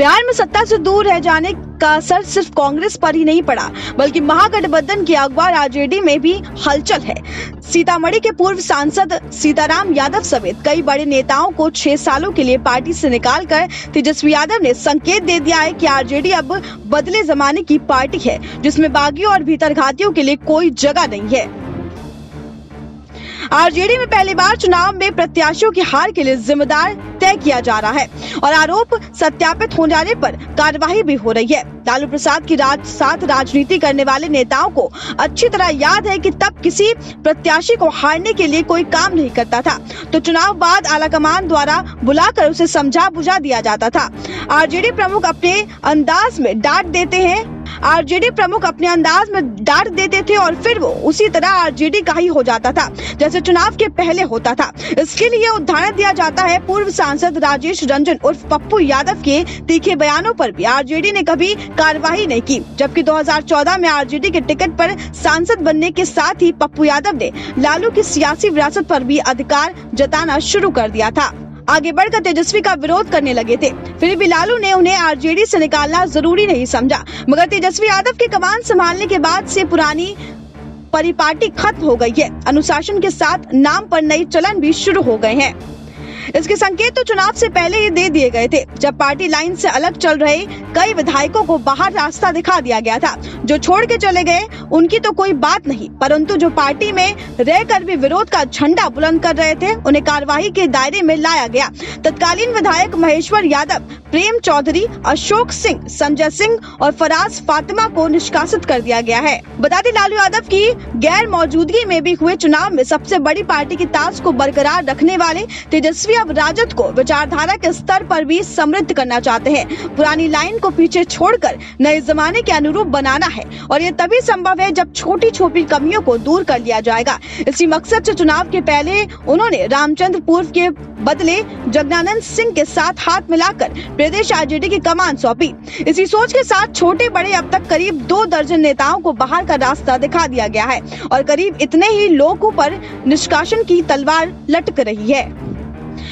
बिहार में सत्ता से दूर रह जाने का असर सिर्फ कांग्रेस पर ही नहीं पड़ा, बल्कि महागठबंधन के अखबार आरजेडी में भी हलचल है। सीतामढ़ी के पूर्व सांसद सीताराम यादव समेत कई बड़े नेताओं को 6 सालों के लिए पार्टी से निकालकर तेजस्वी यादव ने संकेत दे दिया है कि आरजेडी अब बदले जमाने की पार्टी है, जिसमें बागियों और भीतरघातियों के लिए कोई जगह नहीं है। आरजेडी में पहली बार चुनाव में प्रत्याशियों की हार के लिए जिम्मेदार तय किया जा रहा है और आरोप सत्यापित हो जाने पर कार्यवाही भी हो रही है। लालू प्रसाद की साथ राजनीति करने वाले नेताओं को अच्छी तरह याद है कि तब किसी प्रत्याशी को हारने के लिए कोई काम नहीं करता था तो चुनाव बाद आलाकमान द्वारा बुलाकर उसे समझा बुझा दिया जाता था। आरजेडी प्रमुख अपने अंदाज में डांट देते थे और फिर वो उसी तरह आरजेडी का ही हो जाता था जैसे चुनाव के पहले होता था। इसके लिए उदाहरण दिया जाता है पूर्व सांसद राजेश रंजन उर्फ पप्पू यादव के तीखे बयानों पर भी आरजेडी ने कभी कार्रवाई नहीं की, जबकि 2014 में आरजेडी के टिकट पर सांसद बनने के साथ ही पप्पू यादव ने लालू की सियासी विरासत पर भी अधिकार जताना शुरू कर दिया था। आगे बढ़कर तेजस्वी का विरोध करने लगे थे, फिर भी लालू ने उन्हें आरजेडी से निकालना जरूरी नहीं समझा। मगर तेजस्वी यादव की कमान संभालने के बाद से पुरानी परिपाटी खत्म हो गई है। अनुशासन के साथ नाम पर नए चलन भी शुरू हो गए हैं। इसके संकेत तो चुनाव से पहले ही दे दिए गए थे, जब पार्टी लाइन से अलग चल रहे कई विधायकों को बाहर रास्ता दिखा दिया गया था। जो छोड़ के चले गए उनकी तो कोई बात नहीं, परंतु जो पार्टी में रहकर भी विरोध का झंडा बुलंद कर रहे थे उन्हें कार्यवाही के दायरे में लाया गया। तत्कालीन विधायक महेश्वर यादव, प्रेम चौधरी, अशोक सिंह, संजय सिंह और फराज फातिमा को निष्कासित कर दिया गया है। बता दें, लालू यादव की गैर मौजूदगी में भी हुए चुनाव में सबसे बड़ी पार्टी की ताज को बरकरार रखने वाले तेजस्वी अब राजद को विचारधारा के स्तर पर भी समृद्ध करना चाहते हैं। पुरानी लाइन को पीछे छोड़कर नए जमाने के अनुरूप बनाना है और ये तभी संभव है जब छोटी छोटी कमियों को दूर कर लिया जाएगा। इसी मकसद से चुनाव के पहले उन्होंने रामचंद्र पूर्व के बदले जगनानंद सिंह के साथ हाथ मिलाकर प्रदेश आरजेडी की कमान सौंपी। इसी सोच के साथ छोटे बड़े अब तक करीब 2 दर्जन नेताओं को बाहर का रास्ता दिखा दिया गया है और करीब इतने ही लोगों पर निष्कासन की तलवार लटक रही है।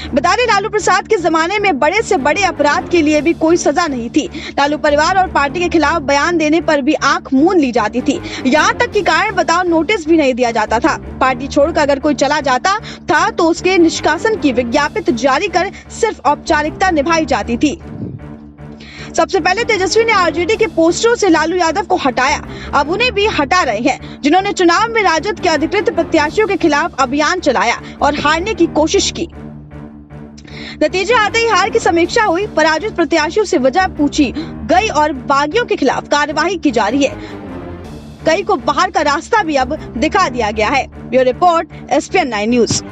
बता दें, लालू प्रसाद के जमाने में बड़े से बड़े अपराध के लिए भी कोई सजा नहीं थी। लालू परिवार और पार्टी के खिलाफ बयान देने पर भी आंख मूंद ली जाती थी। यहाँ तक कि कारण बताओ नोटिस भी नहीं दिया जाता था। पार्टी छोड़कर अगर कोई चला जाता था तो उसके निष्कासन की विज्ञप्ति जारी कर सिर्फ औपचारिकता निभाई जाती थी। सबसे पहले तेजस्वी ने आरजेडी के पोस्टरों से लालू यादव को हटाया, अब उन्हें भी हटा रहे हैं, जिन्होंने चुनाव में राजद के अधिकृत प्रत्याशियों के खिलाफ अभियान चलाया और हारने की कोशिश की। नतीजे आते ही हार की समीक्षा हुई, पराजित प्रत्याशियों से वजह पूछी गई और बागियों के खिलाफ कार्यवाही की जा रही है। कई को बाहर का रास्ता भी अब दिखा दिया गया है। Bureau report, SPN9 news.